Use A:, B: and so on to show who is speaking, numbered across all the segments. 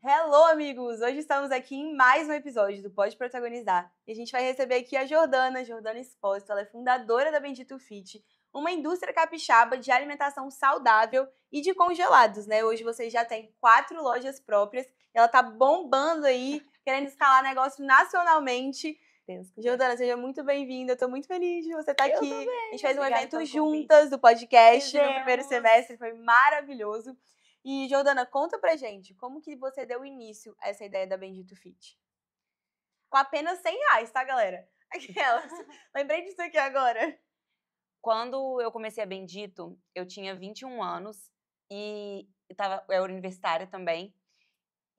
A: Hello, amigos! Hoje estamos aqui em mais um episódio do Pode Protagonizar. E a gente vai receber aqui a Jordana Espósito. Ela é fundadora da Bendito Fit, uma indústria capixaba de alimentação saudável e de congelados, né? Hoje vocês já têm 4 lojas próprias. Ela tá bombando aí, querendo escalar negócio nacionalmente. Jordana, seja muito bem-vinda. Eu tô muito feliz de você estar aqui.
B: Eu também.
A: A gente fez um
B: Obrigada
A: evento
B: pelo
A: juntas do podcast no
B: Fizemos.
A: primeiro semestre, foi maravilhoso. E, Jordana, conta pra gente, como que você deu início a essa ideia da Bendito Fit? Com apenas R$100, tá, galera? Aquelas. Lembrei disso aqui agora.
B: Quando eu comecei a Bendito, eu tinha 21 anos e eu era universitária também.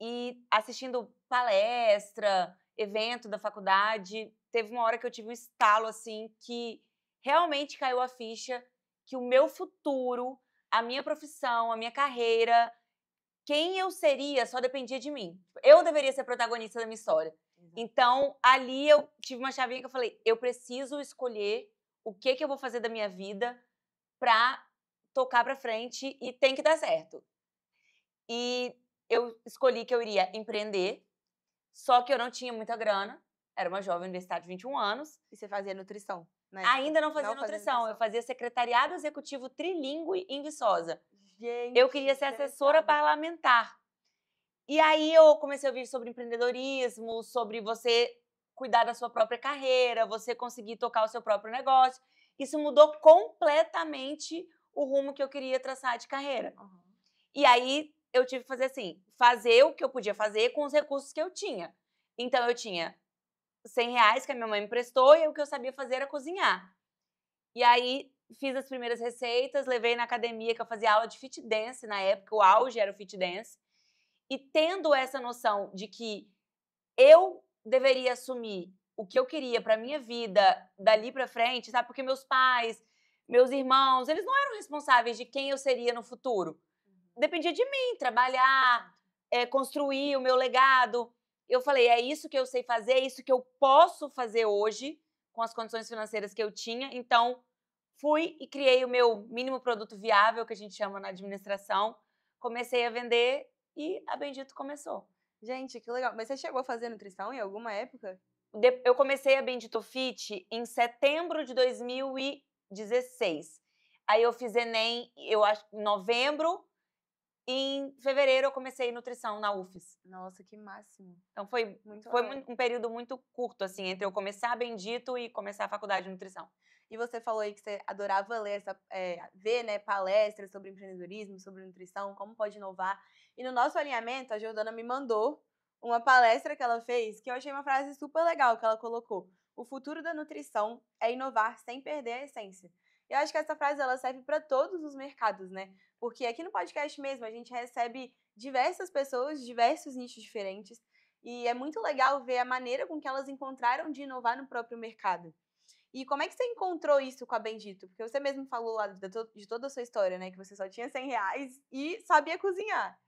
B: E assistindo palestra, evento da faculdade, teve uma hora que eu tive um estalo, assim, que realmente caiu a ficha que o meu futuro, a minha profissão, a minha carreira, quem eu seria só dependia de mim. Eu deveria ser protagonista da minha história. Então, ali eu tive uma chavinha que eu falei, eu preciso escolher o que eu vou fazer da minha vida pra tocar pra frente e tem que dar certo. E eu escolhi que eu iria empreender, só que eu não tinha muita grana, era uma jovem universitária de 21 anos.
A: E você fazia nutrição, né?
B: Ainda não fazia nutrição, eu fazia secretariado executivo trilingüe em Viçosa.
A: Gente,
B: Eu queria ser assessora parlamentar. E aí eu comecei a ouvir sobre empreendedorismo, sobre você cuidar da sua própria carreira, você conseguir tocar o seu próprio negócio. Isso mudou completamente o rumo que eu queria traçar de carreira. E aí eu tive que fazer assim, fazer o que eu podia fazer com os recursos que eu tinha. Então eu tinha R$100 que a minha mãe me emprestou e o que eu sabia fazer era cozinhar. E aí fiz as primeiras receitas, levei na academia que eu fazia aula de fit dance na época, o auge era o fit dance. E tendo essa noção de que eu deveria assumir o que eu queria pra minha vida dali pra frente, sabe? Porque meus pais, meus irmãos, eles não eram responsáveis de quem eu seria no futuro. Dependia de mim, trabalhar, construir o meu legado. Eu falei, é isso que eu sei fazer, é isso que eu posso fazer hoje com as condições financeiras que eu tinha. Então, fui e criei o meu mínimo produto viável, que a gente chama na administração. Comecei a vender e a Bendito começou.
A: Gente, que legal. Mas você chegou a fazer nutrição em alguma época?
B: Eu comecei a Bendito Fit em setembro de 2016. Aí eu fiz Enem, eu acho, em novembro. Em fevereiro eu comecei nutrição na UFES.
A: Nossa, que máximo.
B: Então foi um período muito curto, assim, entre eu começar a Bendito e começar a faculdade de nutrição.
A: E você falou aí que você adorava ler ver, né, palestras sobre empreendedorismo, sobre nutrição, como pode inovar. E no nosso alinhamento, a Jordana me mandou uma palestra que ela fez, que eu achei uma frase super legal que ela colocou. O futuro da nutrição é inovar sem perder a essência. Eu acho que essa frase ela serve para todos os mercados, né? Porque aqui no podcast mesmo a gente recebe diversas pessoas, diversos nichos diferentes, e é muito legal ver a maneira com que elas encontraram de inovar no próprio mercado. E como é que você encontrou isso com a Bendito? Porque você mesmo falou lá de toda a sua história, né? Que você só tinha R$100 e sabia cozinhar.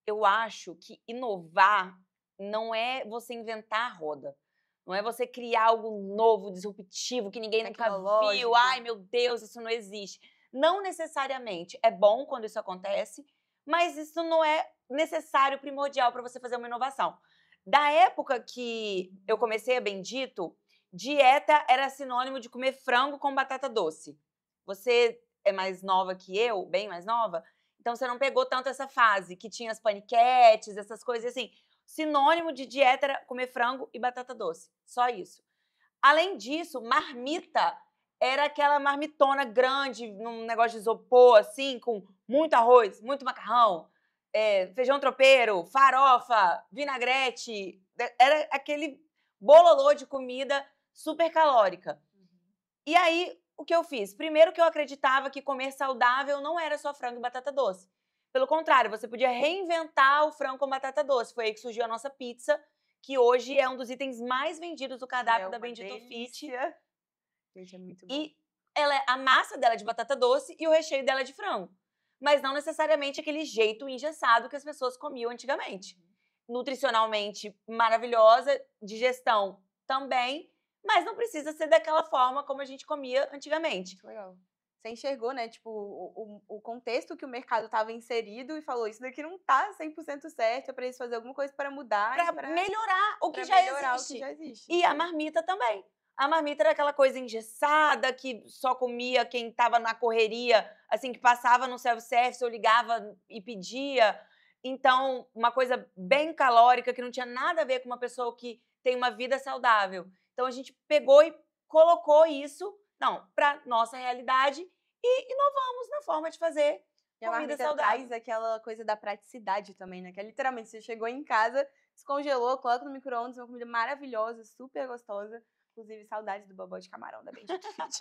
B: Eu acho que inovar não é você inventar a roda. Não é você criar algo novo, disruptivo, que ninguém nunca viu. Ai, meu Deus, isso não existe. Não necessariamente. É bom quando isso acontece, mas isso não é necessário, primordial para você fazer uma inovação. Da época que eu comecei a Bendito, dieta era sinônimo de comer frango com batata doce. Você é mais nova que eu, bem mais nova, então você não pegou tanto essa fase, que tinha as paniquetes, essas coisas assim. Sinônimo de dieta era comer frango e batata doce. Só isso. Além disso, marmita era aquela marmitona grande, num negócio de isopor, assim, com muito arroz, muito macarrão, feijão tropeiro, farofa, vinagrete. Era aquele bololô de comida super calórica. E aí, o que eu fiz? Primeiro que eu acreditava que comer saudável não era só frango e batata doce. Pelo contrário, você podia reinventar o frango com batata doce. Foi aí que surgiu a nossa pizza, que hoje é um dos itens mais vendidos do cardápio da Bendito Fit.
A: Gente, é muito bom.
B: E a massa dela é de batata doce e o recheio dela é de frango. Mas não necessariamente aquele jeito engessado que as pessoas comiam antigamente. Nutricionalmente maravilhosa, digestão também, mas não precisa ser daquela forma como a gente comia antigamente.
A: Muito legal. você enxergou, né, tipo, o contexto que o mercado estava inserido e falou: "Isso daqui não tá 100% certo, eu preciso fazer alguma coisa para mudar e
B: Para melhorar o que
A: pra
B: já
A: melhorar o que
B: existe.
A: já existe".
B: E a marmita também. A marmita era aquela coisa engessada, que só comia quem estava na correria, assim, que passava no self-service, eu ligava e pedia. Então, uma coisa bem calórica, que não tinha nada a ver com uma pessoa que tem uma vida saudável. Então, a gente pegou e colocou isso, não, para nossa realidade e inovamos na forma de fazer
A: E a
B: comida
A: marmita
B: saudável.
A: traz aquela coisa da praticidade também, né, que é literalmente você chegou em casa, descongelou, coloca no micro-ondas, uma comida maravilhosa, super gostosa. Inclusive, saudades do bobó de camarão da Bendito Fit.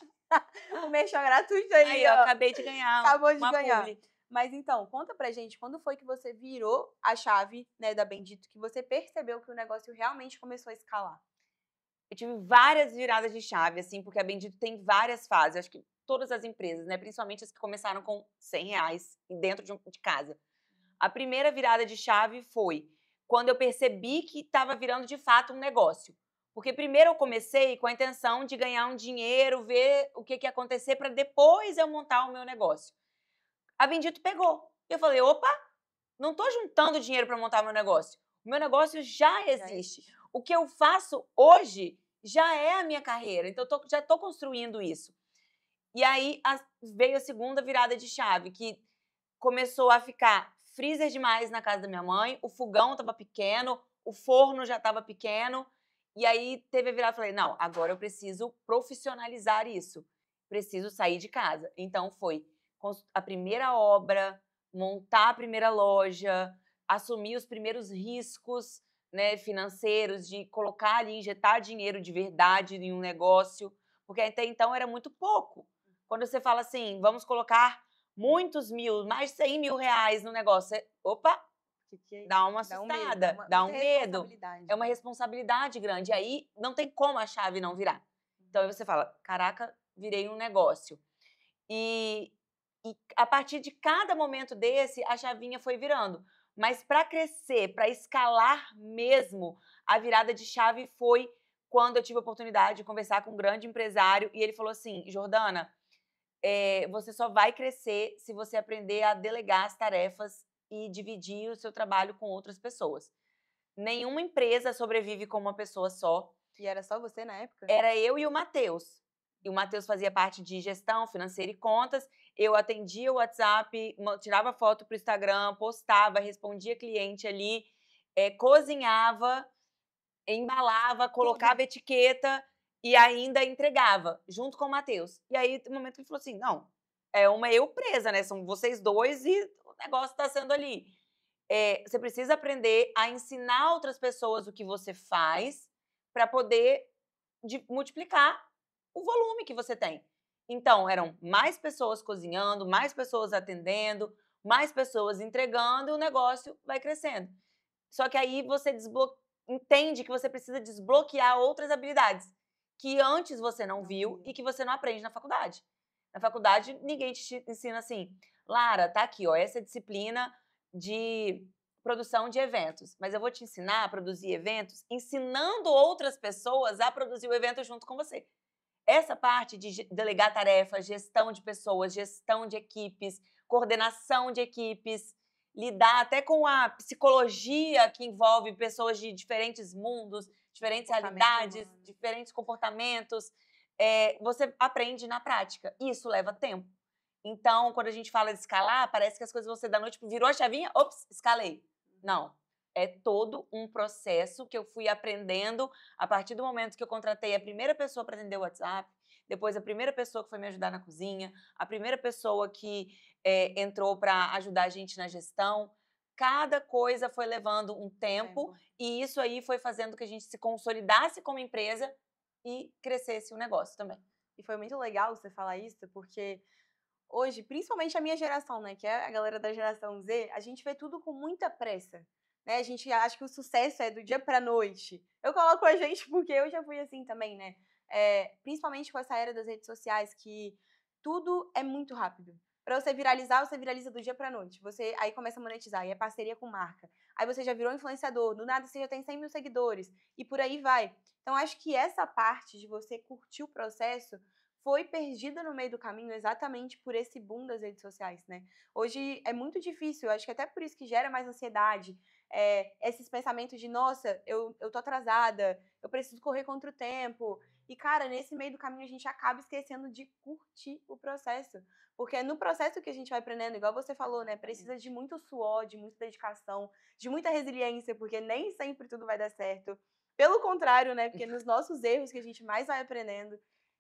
A: O merchan gratuito aí,
B: Aí, ó,
A: ó.
B: acabei de ganhar
A: Acabou de
B: uma
A: ganhar.
B: publi.
A: Mas então, conta pra gente, quando foi que você virou a chave, né, da Bendito, que você percebeu que o negócio realmente começou a escalar?
B: Eu tive várias viradas de chave, assim, porque a Bendito tem várias fases. Acho que todas as empresas, né? Principalmente as que começaram com R$ 100 e dentro de casa. A primeira virada de chave foi quando eu percebi que estava virando de fato um negócio. Porque primeiro eu comecei com a intenção de ganhar um dinheiro, ver o que ia acontecer para depois eu montar o meu negócio. A Bendito pegou. Eu falei, opa, não estou juntando dinheiro para montar meu negócio. O meu negócio já existe. O que eu faço hoje já é a minha carreira. Então, já estou construindo isso. E aí veio a segunda virada de chave, que começou a ficar freezer demais na casa da minha mãe, o fogão estava pequeno, o forno já estava pequeno. E aí teve a virada, falei, não, agora eu preciso profissionalizar isso. Preciso sair de casa. Então foi a primeira obra, montar a primeira loja, assumir os primeiros riscos, né, financeiros, de colocar ali, injetar dinheiro de verdade em um negócio, porque até então era muito pouco. Quando você fala assim, vamos colocar muitos mil, mais de R$ 100.000 no negócio, opa, dá uma
A: Dá um medo,
B: assustada, dá
A: muita
B: um medo.
A: responsabilidade.
B: É uma responsabilidade grande. Aí não tem como a chave não virar. Então aí você fala, caraca, virei um negócio. E a partir de cada momento desse, a chavinha foi virando. Mas para crescer, para escalar mesmo, a virada de chave foi quando eu tive a oportunidade de conversar com um grande empresário e ele falou assim, Jordana, você só vai crescer se você aprender a delegar as tarefas e dividir o seu trabalho com outras pessoas. Nenhuma empresa sobrevive com uma pessoa só.
A: E era só você na época?
B: Era eu e o Matheus. E o Matheus fazia parte de gestão financeira e contas. Eu atendia o WhatsApp, tirava foto para o Instagram, postava, respondia cliente ali, cozinhava, embalava, colocava etiqueta e ainda entregava, junto com o Matheus. E aí, no momento, ele falou assim, não, é uma eu presa, né? São vocês dois e o negócio está sendo ali. Você precisa aprender a ensinar outras pessoas o que você faz para poder multiplicar o volume que você tem. Então, eram mais pessoas cozinhando, mais pessoas atendendo, mais pessoas entregando e o negócio vai crescendo. Só que aí você entende que você precisa desbloquear outras habilidades que antes você não viu e que você não aprende na faculdade. Na faculdade, ninguém te ensina assim, Lara, tá aqui, ó, essa disciplina de produção de eventos, mas eu vou te ensinar a produzir eventos ensinando outras pessoas a produzir o evento junto com você. Essa parte de delegar tarefas, gestão de pessoas, gestão de equipes, coordenação de equipes, lidar até com a psicologia que envolve pessoas de diferentes mundos, diferentes realidades, diferentes comportamentos, você aprende na prática. E isso leva tempo. Então, quando a gente fala de escalar, parece que as coisas vão ser da noite, virou a chavinha, ops, escalei. Não. É todo um processo que eu fui aprendendo a partir do momento que eu contratei a primeira pessoa para atender o WhatsApp, depois a primeira pessoa que foi me ajudar na cozinha, a primeira pessoa que entrou para ajudar a gente na gestão. Cada coisa foi levando um tempo e isso aí foi fazendo que a gente se consolidasse como empresa e crescesse o negócio também.
A: E foi muito legal você falar isso, porque hoje, principalmente a minha geração, né, que é a galera da geração Z, a gente vê tudo com muita pressa, né? A gente acha que o sucesso é do dia pra noite. Eu coloco a gente porque eu já fui assim também, né? Principalmente com essa era das redes sociais, que tudo é muito rápido. Pra você viralizar, você viraliza do dia pra noite. Você aí começa a monetizar, e é parceria com marca. Aí você já virou influenciador, do nada você já tem 100 mil seguidores, e por aí vai. Então, acho que essa parte de você curtir o processo foi perdida no meio do caminho exatamente por esse boom das redes sociais, né? Hoje é muito difícil, acho que até por isso que gera mais ansiedade, esses pensamentos de, nossa, eu tô atrasada, eu preciso correr contra o tempo. E, cara, nesse meio do caminho a gente acaba esquecendo de curtir o processo. Porque é no processo que a gente vai aprendendo, igual você falou, né? Precisa de muito suor, de muita dedicação, de muita resiliência, porque nem sempre tudo vai dar certo. Pelo contrário, né? Porque nos nossos erros que a gente mais vai aprendendo.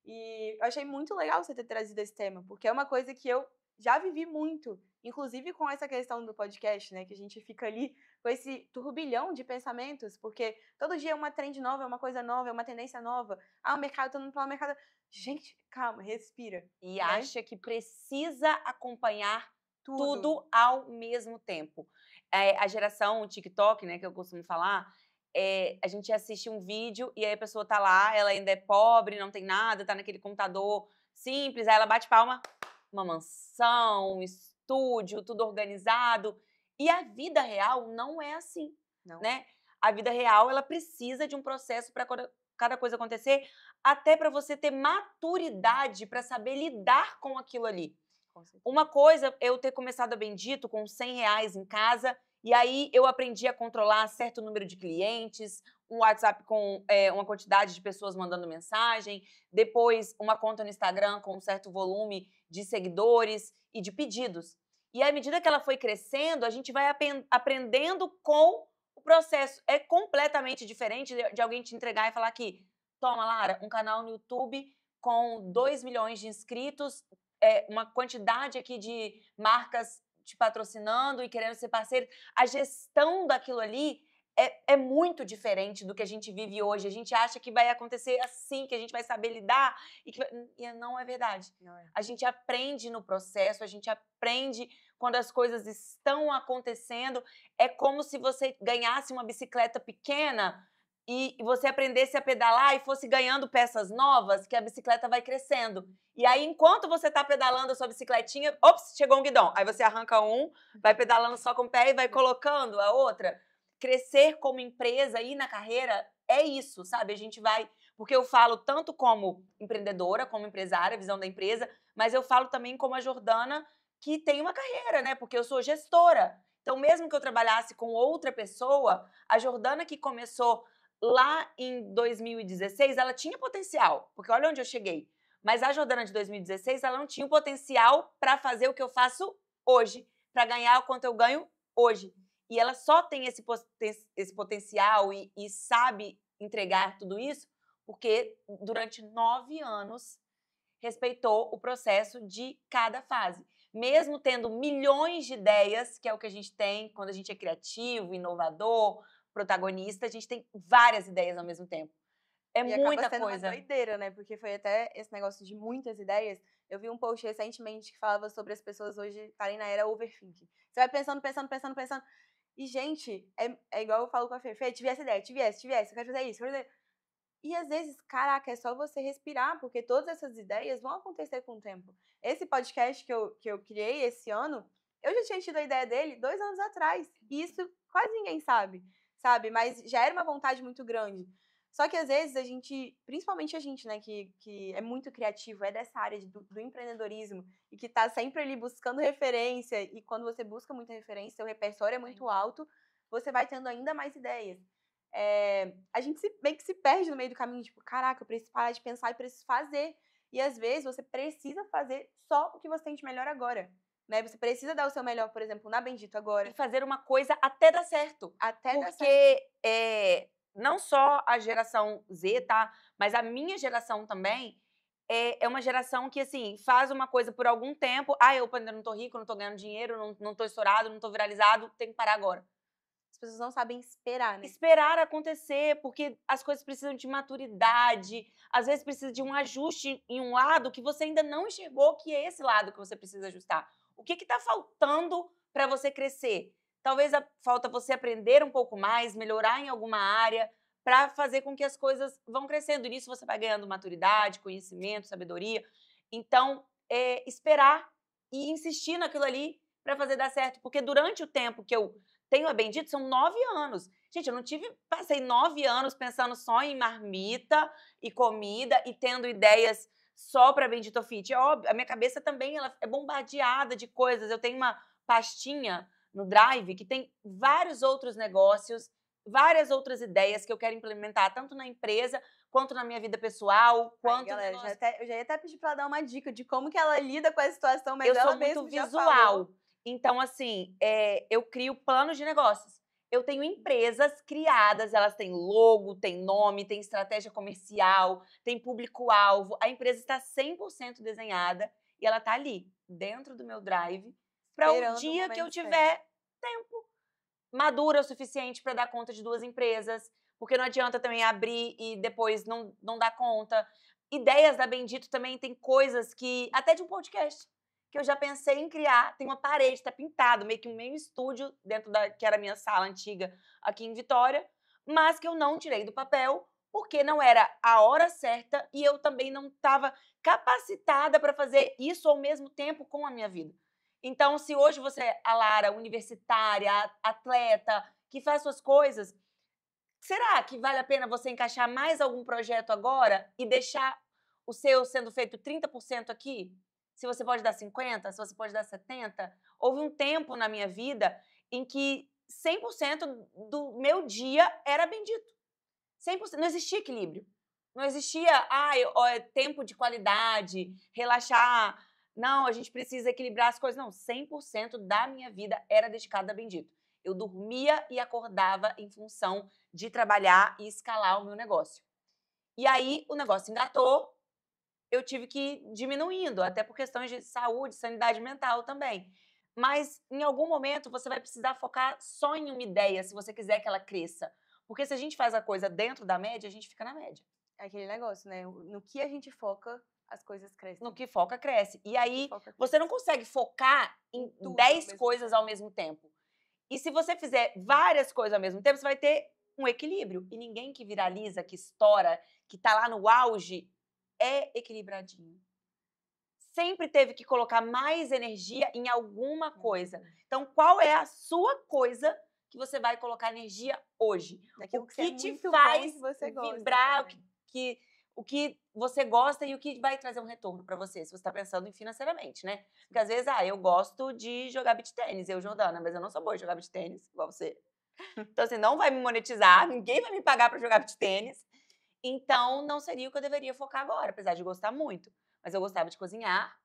A: E eu achei muito legal você ter trazido esse tema, porque é uma coisa que eu já vivi muito, inclusive com essa questão do podcast, né? Que a gente fica ali com esse turbilhão de pensamentos, porque todo dia é uma trend nova, é uma coisa nova, é uma tendência nova. Ah, o mercado, todo mundo fala mercado. Gente, calma, respira.
B: E
A: né?
B: acha que precisa acompanhar
A: Tudo.
B: tudo ao mesmo tempo. A geração TikTok, né, que eu costumo falar, a gente assiste um vídeo e aí a pessoa tá lá, ela ainda é pobre, não tem nada, tá naquele computador simples, aí ela bate palma, uma mansão, um estúdio, tudo organizado. E a vida real não é assim,
A: Não.
B: né? A vida real, ela precisa de um processo para cada coisa acontecer, até para você ter maturidade para saber lidar com aquilo ali. Uma coisa, eu ter começado a Bendito com R$100 em casa, e aí eu aprendi a controlar certo número de clientes, um WhatsApp com uma quantidade de pessoas mandando mensagem, depois uma conta no Instagram com um certo volume de seguidores e de pedidos. E à medida que ela foi crescendo, a gente vai aprendendo com o processo. É completamente diferente de alguém te entregar e falar que, toma, Lara, um canal no YouTube com 2 milhões de inscritos, uma quantidade aqui de marcas te patrocinando e querendo ser parceiro. A gestão daquilo ali é muito diferente do que a gente vive hoje. A gente acha que vai acontecer assim, que a gente vai saber lidar, e não é verdade.
A: Não é.
B: A gente aprende no processo, a gente aprende quando as coisas estão acontecendo. É como se você ganhasse uma bicicleta pequena e você aprendesse a pedalar e fosse ganhando peças novas, que a bicicleta vai crescendo. E aí, enquanto você está pedalando a sua bicicletinha, ops, chegou um guidão. Aí você arranca um, vai pedalando só com o pé e vai colocando a outra. Crescer como empresa e na carreira é isso, sabe? A gente vai... Porque eu falo tanto como empreendedora, como empresária, visão da empresa, mas eu falo também como a Jordana, que tem uma carreira, né? Porque eu sou gestora. Então, mesmo que eu trabalhasse com outra pessoa, a Jordana que começou lá em 2016, ela tinha potencial, porque olha onde eu cheguei. Mas a Jordana de 2016, ela não tinha o potencial para fazer o que eu faço hoje, para ganhar o quanto eu ganho hoje. E ela só tem esse potencial e sabe entregar tudo isso porque durante 9 anos respeitou o processo de cada fase. Mesmo tendo milhões de ideias, que é o que a gente tem quando a gente é criativo, inovador, protagonista, a gente tem várias ideias ao mesmo tempo. É
A: E
B: muita
A: acaba sendo
B: coisa.
A: uma doideira, né? Porque foi até esse negócio de muitas ideias. Eu vi um post recentemente que falava sobre as pessoas hoje estarem na era overthinking. Você vai pensando, pensando, pensando, pensando. E, gente, é igual eu falo com a Fê. Fê, tive essa ideia, tive essa, eu quero fazer isso, quero fazer... E às vezes, caraca, é só você respirar, porque todas essas ideias vão acontecer com o tempo. Esse podcast que eu criei esse ano, eu já tinha tido a ideia dele 2 anos atrás. E isso quase ninguém sabe? Mas já era uma vontade muito grande. Só que às vezes a gente, principalmente a gente, né, que é muito criativo, é dessa área do empreendedorismo e que tá sempre ali buscando referência, e quando você busca muita referência, seu repertório é muito alto, você vai tendo ainda mais ideias. A gente meio que se perde no meio do caminho, tipo, caraca, eu preciso parar de pensar e preciso fazer. E às vezes você precisa fazer só o que você tem de melhor agora. Né? Você precisa dar o seu melhor, por exemplo, na Bendito agora.
B: E fazer uma coisa até dar certo.
A: Até dar certo.
B: Porque não só a geração Z, tá? Mas a minha geração também é uma geração que, assim, faz uma coisa por algum tempo. Ah, eu ainda não tô rico, não tô ganhando dinheiro, não tô estourado, não tô viralizado, tenho que parar agora.
A: As pessoas não sabem esperar, né?
B: Esperar acontecer, porque as coisas precisam de maturidade, às vezes precisa de um ajuste em um lado que você ainda não enxergou, que é esse lado que você precisa ajustar. O que está faltando para você crescer? Talvez falta você aprender um pouco mais, melhorar em alguma área, para fazer com que as coisas vão crescendo. E nisso você vai ganhando maturidade, conhecimento, sabedoria. Então, esperar e insistir naquilo ali para fazer dar certo. Porque durante o tempo que eu tenho a Bendito, são 9 anos. Gente, passei 9 anos pensando só em marmita e comida e tendo ideias só para Bendito Fit. É óbvio, a minha cabeça também ela é bombardeada de coisas. Eu tenho uma pastinha no Drive que tem vários outros negócios, várias outras ideias que eu quero implementar, tanto na empresa, quanto na minha vida pessoal, quanto...
A: Galera, eu já ia até pedir pra ela dar uma dica de como que ela lida com essa situação, mas
B: eu
A: ela
B: sou muito
A: mesma já
B: visual.
A: falou.
B: Então, assim, eu crio planos de negócios. Eu tenho empresas criadas, elas têm logo, têm nome, têm estratégia comercial, têm público-alvo. A empresa está 100% desenhada e ela está ali, dentro do meu Drive, para o
A: Esperando o
B: dia que eu
A: momento certo.
B: tiver tempo madura o suficiente para dar conta de 2 empresas, porque não adianta também abrir e depois não dar conta. Ideias da Bendito também tem coisas que, até de um podcast, que eu já pensei em criar. Tem uma parede, tá pintado, meio que um meio estúdio dentro da que era a minha sala antiga aqui em Vitória, mas que eu não tirei do papel porque não era a hora certa e eu também não estava capacitada para fazer isso ao mesmo tempo com a minha vida. Então, se hoje você é a Lara, universitária, atleta, que faz suas coisas, será que vale a pena você encaixar mais algum projeto agora e deixar o seu sendo feito 30% aqui? Se você pode dar 50%, se você pode dar 70%? Houve um tempo na minha vida em que 100% do meu dia era Bendito. 100%, não existia equilíbrio. Não existia, tempo de qualidade, relaxar. Não, a gente precisa equilibrar as coisas. Não, 100% da minha vida era dedicada a Bendito. Eu dormia e acordava em função de trabalhar e escalar o meu negócio. E aí o negócio engatou, eu tive que ir diminuindo, até por questões de saúde, sanidade mental também. Mas em algum momento você vai precisar focar só em uma ideia, se você quiser que ela cresça. Porque se a gente faz a coisa dentro da média, a gente fica na média.
A: É aquele negócio, né? No que a gente foca, as coisas crescem.
B: No que foca, cresce. E aí,
A: Foca, cresce.
B: você não consegue focar em 10 coisas ao mesmo tempo. E se você fizer várias coisas ao mesmo tempo, você vai ter um equilíbrio. E ninguém que viraliza, que estoura, que tá lá no auge, é equilibradinho. Sempre teve que colocar mais energia em alguma coisa. Então, qual é a sua coisa que você vai colocar energia hoje?
A: Daquilo
B: O que
A: te
B: faz
A: que você gosta
B: vibrar,
A: também.
B: o que você gosta e o que vai trazer um retorno para você, se você está pensando em financeiramente, né? Porque às vezes, eu gosto de jogar beach tênis, eu, Jordana, mas eu não sou boa em jogar beach tênis, igual você. Então, assim, não vai me monetizar, ninguém vai me pagar para jogar beach tênis. Então, não seria o que eu deveria focar agora, apesar de gostar muito. Mas eu gostava de cozinhar,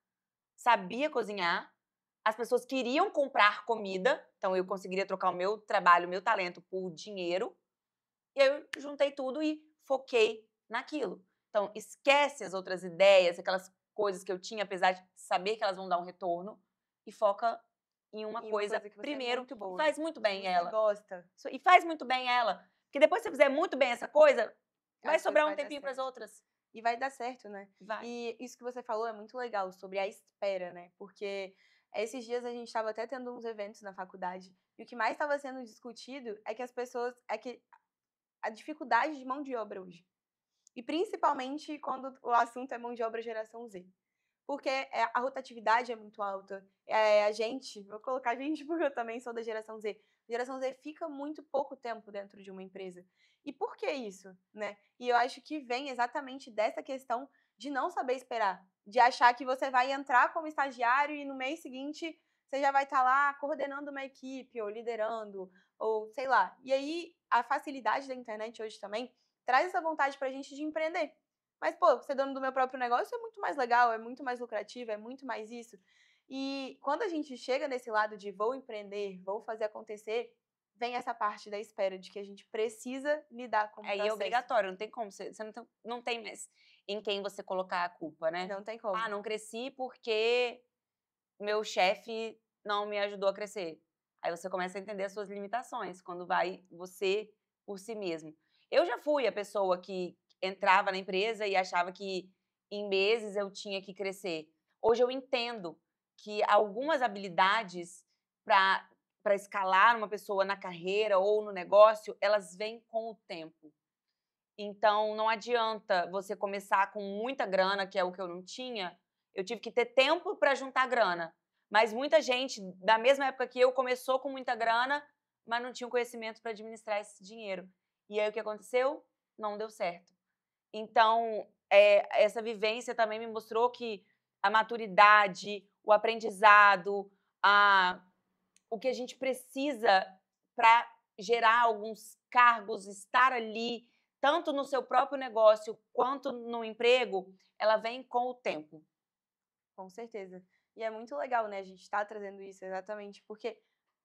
B: sabia cozinhar, as pessoas queriam comprar comida, então eu conseguiria trocar o meu trabalho, o meu talento por dinheiro, e aí eu juntei tudo e foquei naquilo. Então, esquece as outras ideias, aquelas coisas que eu tinha, apesar de saber que elas vão dar um retorno, e foca em uma coisa
A: que você
B: primeiro,
A: é muito boa,
B: e faz muito bem
A: você
B: ela.
A: Gosta.
B: E faz muito bem ela. Porque depois que você fizer muito bem essa coisa, vai sobrar um tempinho para as outras.
A: E vai dar certo, né?
B: Vai.
A: E isso que você falou é muito legal, sobre a espera, né? Porque esses dias a gente estava até tendo uns eventos na faculdade, e o que mais estava sendo discutido é que a dificuldade de mão de obra hoje. E principalmente quando o assunto é mão de obra geração Z. Porque a rotatividade é muito alta. Vou colocar a gente porque eu também sou da geração Z. A geração Z fica muito pouco tempo dentro de uma empresa. E por que isso, né? E eu acho que vem exatamente dessa questão de não saber esperar. De achar que você vai entrar como estagiário e no mês seguinte você já vai estar lá coordenando uma equipe, ou liderando, ou sei lá. E aí, a facilidade da internet hoje também traz essa vontade pra gente de empreender. Mas, pô, ser dono do meu próprio negócio é muito mais legal, é muito mais lucrativo, é muito mais isso. E quando a gente chega nesse lado de vou empreender, vou fazer acontecer, vem essa parte da espera, de que a gente precisa lidar com o processo.
B: Aí é obrigatório, não tem como. Você não tem mais em quem você colocar a culpa, né?
A: Não tem como.
B: Não cresci porque meu chefe não me ajudou a crescer. Aí você começa a entender as suas limitações, quando vai você por si mesmo. Eu já fui a pessoa que entrava na empresa e achava que em meses eu tinha que crescer. Hoje eu entendo que algumas habilidades para escalar uma pessoa na carreira ou no negócio, elas vêm com o tempo. Então, não adianta você começar com muita grana, que é o que eu não tinha. Eu tive que ter tempo para juntar grana. Mas muita gente, da mesma época que eu, começou com muita grana, mas não tinha o conhecimento para administrar esse dinheiro. E aí, o que aconteceu? Não deu certo. Então, essa vivência também me mostrou que a maturidade, o aprendizado, o que a gente precisa para gerar alguns cargos, estar ali, tanto no seu próprio negócio quanto no emprego, ela vem com o tempo.
A: Com certeza. E é muito legal, né, a gente tá trazendo isso exatamente porque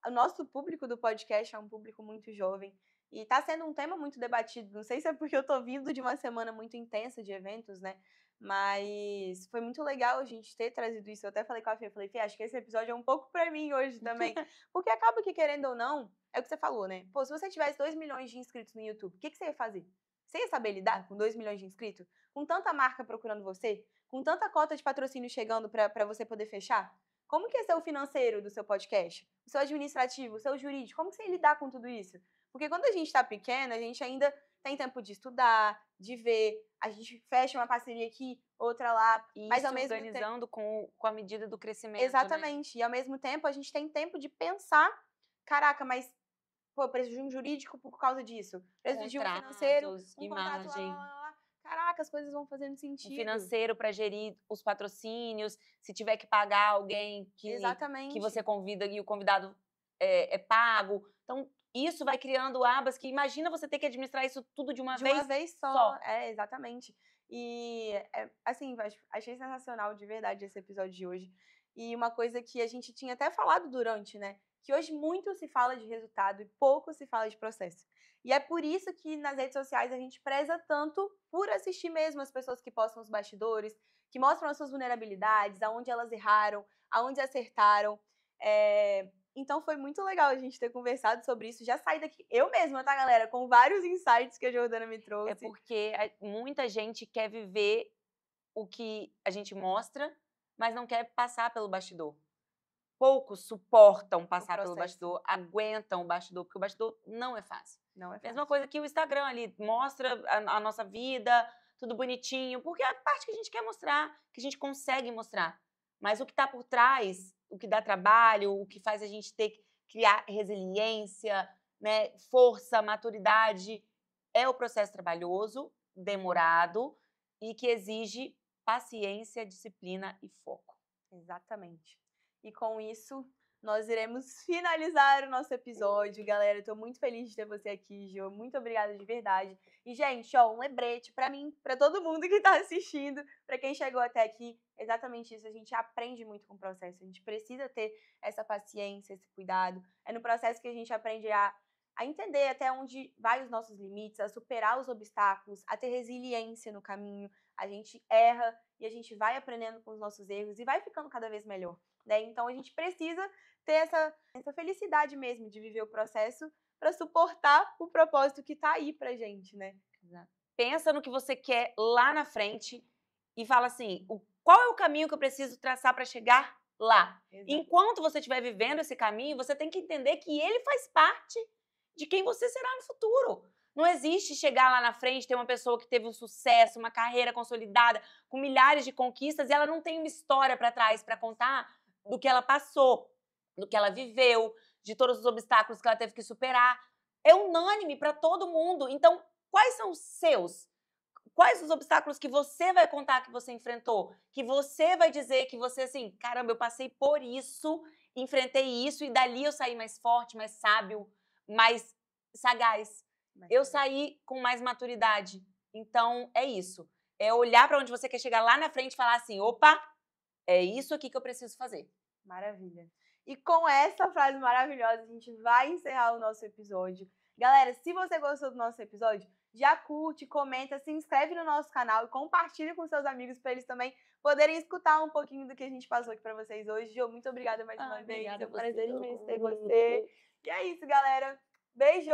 A: o nosso público do podcast é um público muito jovem e tá sendo um tema muito debatido. Não sei se é porque eu tô vindo de uma semana muito intensa de eventos, né? Mas foi muito legal a gente ter trazido isso. Eu até falei com a Fê, falei, Fê, acho que esse episódio é um pouco pra mim hoje também. Porque acaba que, querendo ou não, é o que você falou, né? Pô, se você tivesse 2 milhões de inscritos no YouTube, o que você ia fazer? Você ia saber lidar com 2 milhões de inscritos? Com tanta marca procurando você? Com tanta cota de patrocínio chegando pra você poder fechar? Como que ia ser o financeiro do seu podcast? O seu administrativo, o seu jurídico? Como que você ia lidar com tudo isso? Porque quando a gente tá pequena, a gente ainda tem tempo de estudar, de ver, a gente fecha uma parceria aqui, outra lá,
B: E
A: mas
B: isso
A: ao mesmo
B: organizando com a medida do crescimento,
A: Exatamente.
B: né?
A: E ao mesmo tempo a gente tem tempo de pensar, caraca, mas pô, preciso de um jurídico por causa disso, preciso de um financeiro, um contrato, lá. Caraca, as coisas vão fazendo sentido.
B: Um financeiro para gerir os patrocínios, se tiver que pagar alguém que você convida e o convidado é pago. Então, isso vai criando abas que imagina você ter que administrar isso tudo de uma vez só.
A: É, exatamente. E, assim, achei sensacional de verdade esse episódio de hoje. E uma coisa que a gente tinha até falado durante, né? Que hoje muito se fala de resultado e pouco se fala de processo. E é por isso que nas redes sociais a gente preza tanto por assistir mesmo as pessoas que postam os bastidores, que mostram as suas vulnerabilidades, aonde elas erraram, aonde acertaram. Então foi muito legal a gente ter conversado sobre isso. Já saí daqui, eu mesma, tá, galera? Com vários insights que a Jordana me trouxe.
B: É porque muita gente quer viver o que a gente mostra, mas não quer passar pelo bastidor. Poucos suportam passar pelo bastidor, aguentam o bastidor, porque o bastidor não é fácil.
A: Não é fácil.
B: Mesma coisa que o Instagram ali, mostra a nossa vida, tudo bonitinho, porque é a parte que a gente quer mostrar, que a gente consegue mostrar. Mas o que está por trás, o que dá trabalho, o que faz a gente ter que criar resiliência, né, força, maturidade, é o processo trabalhoso, demorado e que exige paciência, disciplina e foco.
A: Exatamente. E com isso, nós iremos finalizar o nosso episódio. Galera, eu tô muito feliz de ter você aqui, Jô. Muito obrigada de verdade. E, gente, ó, um lembrete pra mim, pra todo mundo que tá assistindo, pra quem chegou até aqui, exatamente isso. A gente aprende muito com o processo. A gente precisa ter essa paciência, esse cuidado. É no processo que a gente aprende a entender até onde vai os nossos limites, a superar os obstáculos, a ter resiliência no caminho. A gente erra e a gente vai aprendendo com os nossos erros e vai ficando cada vez melhor. Né? Então, a gente precisa ter essa felicidade mesmo de viver o processo para suportar o propósito que está aí pra gente, né?
B: Exato. Pensa no que você quer lá na frente e fala assim, qual é o caminho que eu preciso traçar para chegar lá? Exato. Enquanto você estiver vivendo esse caminho, você tem que entender que ele faz parte de quem você será no futuro. Não existe chegar lá na frente, ter uma pessoa que teve um sucesso, uma carreira consolidada, com milhares de conquistas, e ela não tem uma história para trás para contar do que ela passou, do que ela viveu, de todos os obstáculos que ela teve que superar. É unânime para todo mundo. Então, quais são os seus? Quais os obstáculos que você vai contar que você enfrentou? Que você vai dizer que você, assim, caramba, eu passei por isso, enfrentei isso e dali eu saí mais forte, mais sábio, mais sagaz. Eu saí com mais maturidade. Então, é isso. É olhar para onde você quer chegar lá na frente e falar assim, opa, é isso aqui que eu preciso fazer.
A: Maravilha. E com essa frase maravilhosa, a gente vai encerrar o nosso episódio. Galera, se você gostou do nosso episódio, já curte, comenta, se inscreve no nosso canal e compartilha com seus amigos para eles também poderem escutar um pouquinho do que a gente passou aqui para vocês hoje. Jô, muito obrigada mais uma vez.
B: Obrigada,
A: é um prazer imenso ter você. E é isso, galera. Beijo!